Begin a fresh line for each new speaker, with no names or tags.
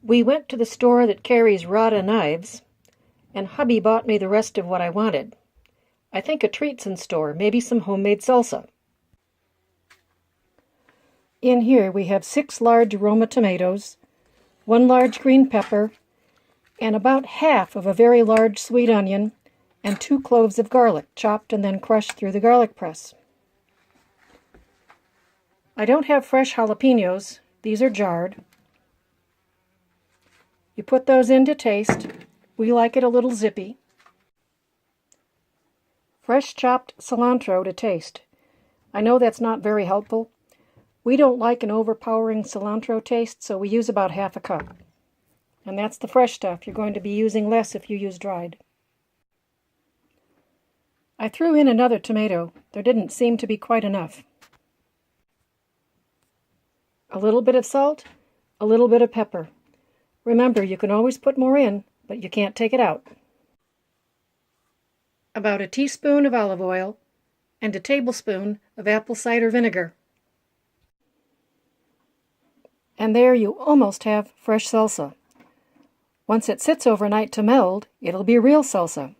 We went to the store that carries Rada knives, and hubby bought me the rest of what I wanted. I think a treats in store, maybe some homemade salsa. In here we have 6 large Roma tomatoes, 1 large green pepper, and about half of a very large sweet onion, and 2 cloves of garlic, chopped and then crushed through the garlic press. I don't have fresh jalapenos. These are jarred. You put those in to taste. We like it a little zippy. Fresh chopped cilantro to taste. I know that's not very helpful. We don't like an overpowering cilantro taste, so we use about half a cup. And that's the fresh stuff. You're going to be using less if you use dried. I threw in another tomato. There didn't seem to be quite enough. A little bit of salt, a little bit of pepper. Remember, you can always put more in, but you can't take it out. About a teaspoon of olive oil and a tablespoon of apple cider vinegar. And there you almost have fresh salsa. Once it sits overnight to meld, it'll be real salsa.